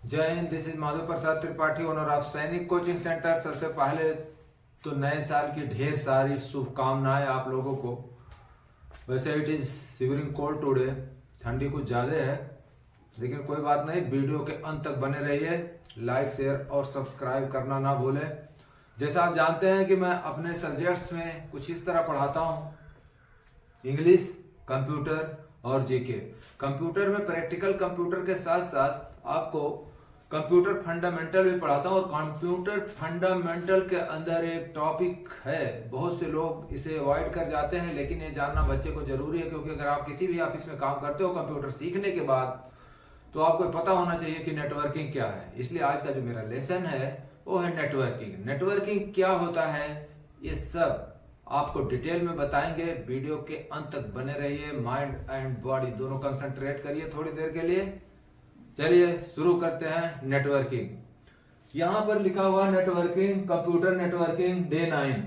जय Hind. This is Madhav Prasad Tripathi, owner of सैनिक coaching centre. सबसे पहले तो नए साल की ढेर सारी शुभकामनाएं आप लोगों को। वैसे it is shivering cold today, ठंडी कुछ ज़्यादा है, लेकिन कोई बात नहीं। वीडियो के अंत तक बने रहिए, लाइक शेयर और सब्सक्राइब करना ना भूलें। जैसा आप जानते हैं कि मैं अपने सब्जेक्ट्स में कुछ इस तरह पढ़ाता हूँ, इंग्लिश, कंप्यूटर और जीके। कंप्यूटर में प्रैक्टिकल कंप्यूटर के साथ साथ आपको कंप्यूटर फंडामेंटल भी पढ़ाता हूँ। और कंप्यूटर फंडामेंटल के अंदर एक टॉपिक है, बहुत से लोग इसे अवॉइड कर जाते हैं, लेकिन ये जानना बच्चे को जरूरी है, क्योंकि अगर आप किसी भी ऑफिस में काम करते हो कंप्यूटर सीखने के बाद, तो आपको पता होना चाहिए कि नेटवर्किंग क्या है। इसलिए आज का जो मेरा लेसन है वो है नेटवर्किंग। नेटवर्किंग क्या होता है, ये सब आपको डिटेल में बताएंगे। वीडियो के अंत तक बने रहिए, माइंड एंड बॉडी दोनों कंसंट्रेट करिए थोड़ी देर के लिए। चलिए शुरू करते हैं। नेटवर्किंग यहां पर लिखा हुआ networking, computer networking day 9।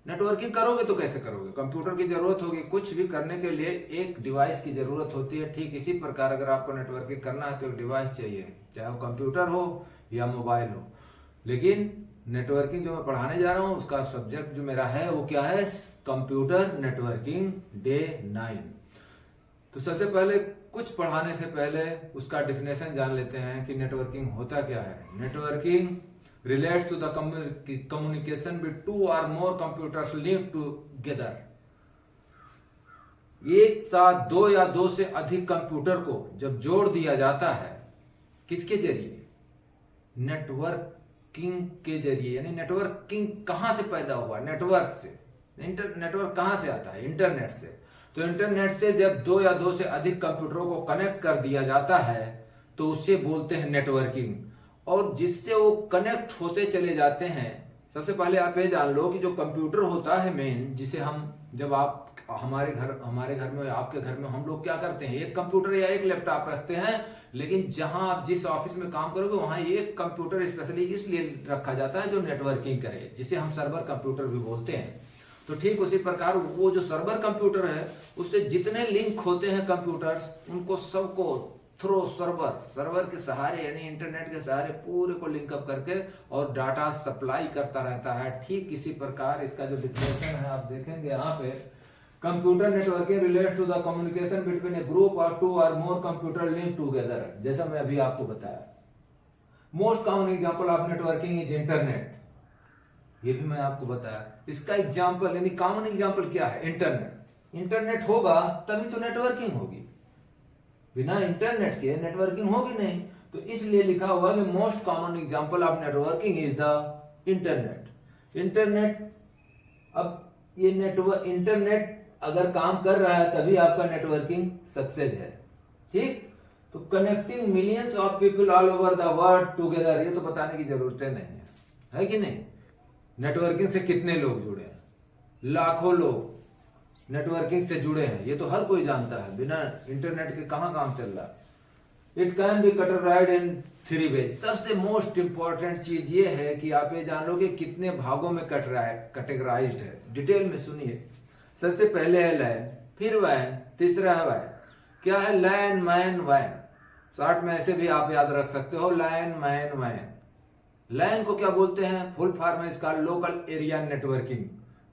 Networking करोगे तो कैसे करोगे? कंप्यूटर की जरूरत होगी। कुछ भी करने के लिए एक डिवाइस की जरूरत होती है। ठीक इसी प्रकार अगर आपको नेटवर्किंग करना है तो एक डिवाइस चाहिए, चाहे वो कंप्यूटर हो या मोबाइल हो। लेकिन नेटवर्किंग जो मैं पढ़ाने जा रहा हूं, उसका सब्जेक्ट जो मेरा है वो क्या है? Computer networking day 9। तो सबसे पहले कुछ पढ़ाने से पहले उसका डिफिनेशन जान लेते हैं कि नेटवर्किंग होता क्या है। Networking relates to the communication with two or more computers linked together। एक साथ दो या दो से अधिक कंप्यूटर को जब जोड़ दिया जाता है, किसके जरिए? नेटवर्किंग के जरिए। यानी नेटवर्किंग कहां से पैदा हुआ? नेटवर्क से। नेटवर्क कहां से आता है? इंटरनेट से। तो इंटरनेट से जब दो या दो से अधिक कंप्यूटरों को कनेक्ट कर दिया जाता है तो उसे बोलते हैं नेटवर्किंग। और जिससे वो कनेक्ट होते चले जाते हैं। सबसे पहले आप ये जान लो कि जो कंप्यूटर होता है मेन, जिसे हम जब आप हमारे घर में, आपके घर में हम लोग क्या करते हैं, एक कंप्यूटर या एक लैपटॉप रखते हैं। लेकिन जहां आप जिस ऑफिस में काम करोगे वहां एक कंप्यूटर स्पेशली इसलिए रखा जाता है जो नेटवर्किंग करे, जिसे हम सर्वर कंप्यूटर भी बोलते हैं। तो ठीक उसी प्रकार वो जो सर्वर कंप्यूटर है, उससे जितने लिंक होते हैं कंप्यूटर्स, उनको सबको थ्रो सर्वर के सहारे, यानी इंटरनेट के सहारे पूरे को लिंकअप करके और डाटा सप्लाई करता रहता है। ठीक इसी प्रकार इसका जो डिफिनेशन है आप देखेंगे यहाँ पे, computer networking relates to the communication between a group or two or more computer link together. जैसा मैं अभी आपको बताया, most common example of networking is internet. ये भी मैं आपको बताया। इसका एग्जांपल यानी कॉमन एग्जांपल क्या है? इंटरनेट। इंटरनेट होगा तभी तो नेटवर्किंग होगी, बिना इंटरनेट के नेटवर्किंग होगी नहीं। तो इसलिए लिखा हुआ कि most common example of networking is the internet. Internet, अब ये नेटवर्क, इंटरनेट अगर काम कर रहा है तभी आपका नेटवर्किंग सक्सेस है। ठीक, तो connecting millions of people all over the world together, ये तो बताने की जरूरत नहीं है कि नहीं? नेटवर्किंग से कितने लोग जुड़े हैं? लाखों लोग नेटवर्किंग से जुड़े हैं, ये तो हर कोई जानता है। बिना इंटरनेट के कहां काम चल रहा है? It can be categorized in 3 ways. सबसे मोस्ट इंपॉर्टेंट चीज ये है कि आप ये जान लो कि कितने भागों में कैटेगराइज्ड है। डिटेल में सुनिए। सबसे पहले है लैन, फिर वैन, तीसरा है वैन। क्या है? लैन, मैन, वैन। शॉर्ट में ऐसे भी आप याद रख सकते हो, लैन, मैन, वैन। लैन को क्या बोलते हैं? फुल फॉर्म है इसका लोकल एरिया नेटवर्किंग।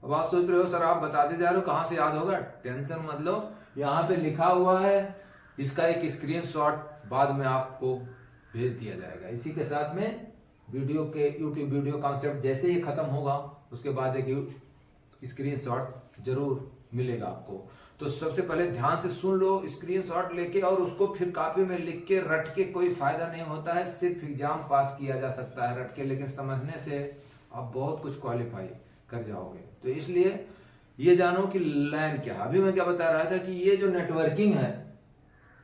अब आप सोच रहे हो सर आप बताते जा रहे हो, कहां से याद होगा? टेंशन मत लो, यहाँ पे लिखा हुआ है। इसका एक स्क्रीनशॉट बाद में आपको भेज दिया जाएगा। इसी के साथ में वीडियो के यूट्यूब वीडियो कॉन्सेप्ट जैसे ही खत्म होगा उसके बाद एक स्क्रीनशॉट जरूर मिलेगा आपको। तो सबसे पहले ध्यान से सुन लो स्क्रीनशॉट लेके, और उसको फिर कॉपी में लिख के रट के कोई फायदा नहीं होता है। सिर्फ एग्जाम पास किया जा सकता है रट के, लेकिन समझने से आप बहुत कुछ क्वालिफाई कर जाओगे। तो इसलिए ये जानो कि लैन क्या है। अभी मैं क्या बता रहा था कि ये जो नेटवर्किंग है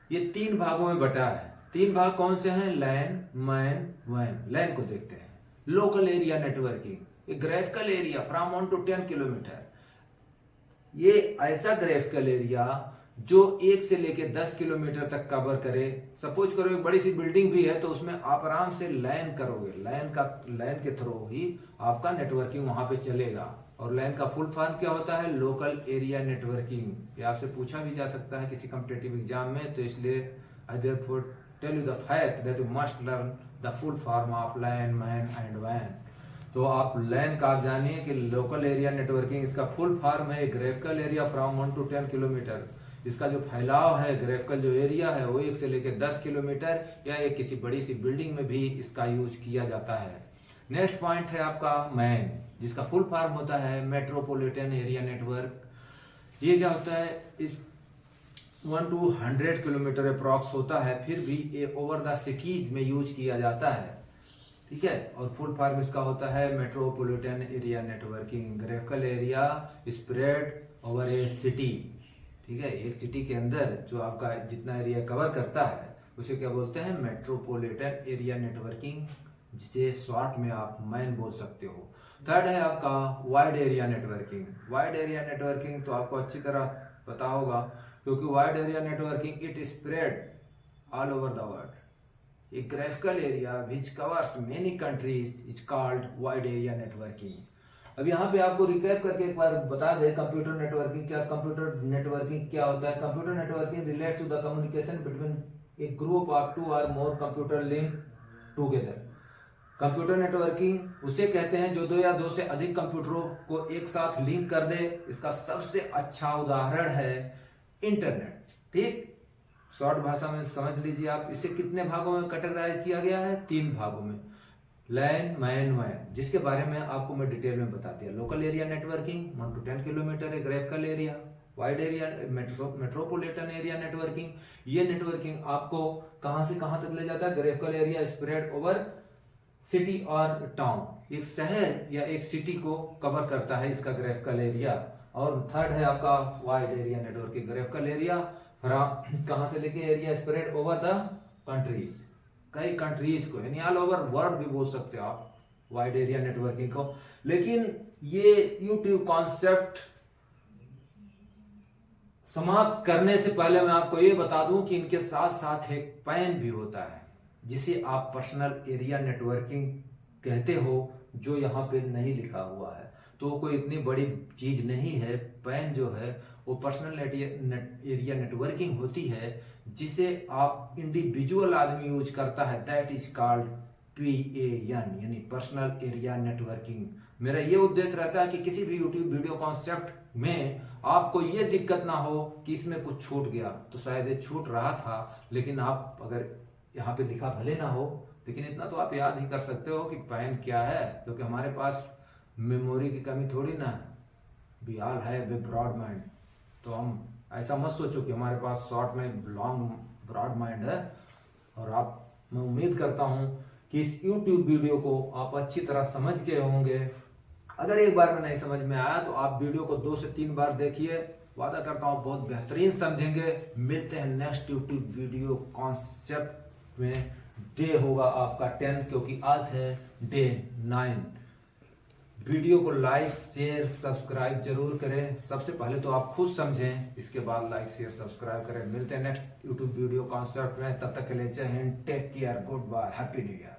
ये 3 भागों में बटा है। 3 भाग कौन से हैं? लैन, मैन, वैन। लैन को देखते हैं, local area networking, graphical area from 1 to 10 kilometre. ये ऐसा ग्राफिकल एरिया जो 1 से लेके 10 किलोमीटर तक कवर करे। सपोज करो एक बड़ी सी बिल्डिंग भी है तो उसमें आप आराम से लैन करोगे, लैन के थ्रू ही आपका नेटवर्किंग वहां पे चलेगा। और लैन का फुल फॉर्म क्या होता है? Local area networking. ये आपसे पूछा भी जा सकता है किसी कॉम्पिटिटिव एग्जाम में, तो इसलिए I therefore tell you the fact that you must learn the full form of LAN, MAN and वैन। तो आप लैन का आप जानिए कि लोकल एरिया नेटवर्किंग, इसका फुल फॉर्म है graphical area from 1 to 10 kilometre. इसका जो फैलाव है, ग्राफिकल जो एरिया है वो 1 से लेकर 10 किलोमीटर, या एक किसी बड़ी सी बिल्डिंग में भी इसका यूज किया जाता है। नेक्स्ट पॉइंट है आपका मैन, जिसका फुल फॉर्म होता है मेट्रोपॉलिटन एरिया नेटवर्क। ये क्या होता है, इस 1 to 100 किलोमीटर अप्रॉक्स होता है, फिर भी ये ओवर द सिटीज में यूज किया जाता है, ठीक है। और फुल फॉर्म इसका होता है metropolitan area networking, graphical area spread over a city, ठीक है। एक सिटी के अंदर जो आपका जितना एरिया कवर करता है उसे क्या बोलते हैं, मेट्रोपॉलिटन एरिया नेटवर्किंग, जिसे शॉर्ट में आप मैन बोल सकते हो। थर्ड है आपका wide area networking. Wide area networking तो आपको अच्छी तरह पता होगा, क्योंकि wide area networking it spread all over the world. A graphical area which covers many countries is called wide area networking। अब यहाँ पे आपको रिकैप करके एक बार बता दें कंप्यूटर नेटवर्किंग क्या, कंप्यूटर नेटवर्किंग क्या होता है। Computer networking relate to the communication between a group of 2 or more computer link together. Computer networking उसे कहते हैं जो 2 या 2 से अधिक कंप्यूटरों को एक साथ लिंक कर दे। इसका सबसे अच्छा उदाहरण है इंटरनेट, ठीक। शॉर्ट भाषा में समझ लीजिए आप, इसे कितने भागों में कैटेगराइज किया गया है, 3 भागों में, लैन, मैन, वैन, जिसके बारे में आपको मैं डिटेल में बता दिया। Local area networking 1 to 10 kilometre है graphical area, wide area metropolitan area networking, ये नेटवर्किंग आपको कहां से कहां तक ले जाता है, graphical area spread over city और टाउन, एक शहर या एक सिटी को कवर करता है इसका ग्राफिकल एरिया। और थर्ड है आपका wide area networking, graphical area कहां से लेके area spread over the countries, कई कंट्रीज को, यानी ऑल ओवर वर्ल्ड भी बोल सकते हो आप वाइड एरिया नेटवर्किंग को। लेकिन ये यूट्यूब कॉन्सेप्ट समाप्त करने से पहले मैं आपको ये बता दूं कि इनके साथ साथ एक पैन भी होता है, जिसे आप पर्सनल एरिया नेटवर्किंग कहते हो, जो यहाँ पे नहीं लिखा हुआ है। तो कोई इतनी बड़ी चीज नहीं है। पैन जो है वो पर्सनल एरिया नेटवर्किंग होती है, जिसे आप इंडिविजुअल आदमी यूज करता है, दैट इज कॉल्ड PAN, यानी पर्सनल एरिया नेटवर्किंग। मेरा ये उद्देश्य रहता है कि किसी भी यूट्यूब वीडियो कॉन्सेप्ट में आपको ये दिक्कत ना हो कि इसमें कुछ छूट गया, तो शायद ये छूट रहा था, लेकिन आप अगर यहाँ पे लिखा भले ना हो, लेकिन इतना तो आप याद ही कर सकते हो कि पैन क्या है, क्योंकि हमारे पास मेमोरी की कमी थोड़ी ना है, we all have a broad mind. तो हम ऐसा मत सोचो कि हमारे पास शॉर्ट में लॉन्ग ब्रॉड माइंड है। और मैं उम्मीद करता हूं कि इस YouTube वीडियो को आप अच्छी तरह समझ गए होंगे। अगर एक बार में नहीं समझ में आया तो आप वीडियो को 2 से 3 बार देखिए, वादा करता हूं बहुत बेहतरीन समझेंगे। मिलते हैं नेक्स्ट YouTube वीडियो कॉन्सेप्ट में। डे होगा आपका 10, क्योंकि आज है डे 9। वीडियो को लाइक शेयर सब्सक्राइब जरूर करें। सबसे पहले तो आप खुद समझें, इसके बाद लाइक शेयर सब्सक्राइब करें। मिलते हैं नेक्स्ट यूट्यूब वीडियो कॉन्सेप्ट में, तब तक के लिए जय हिंद, take care, goodbye, happy new year.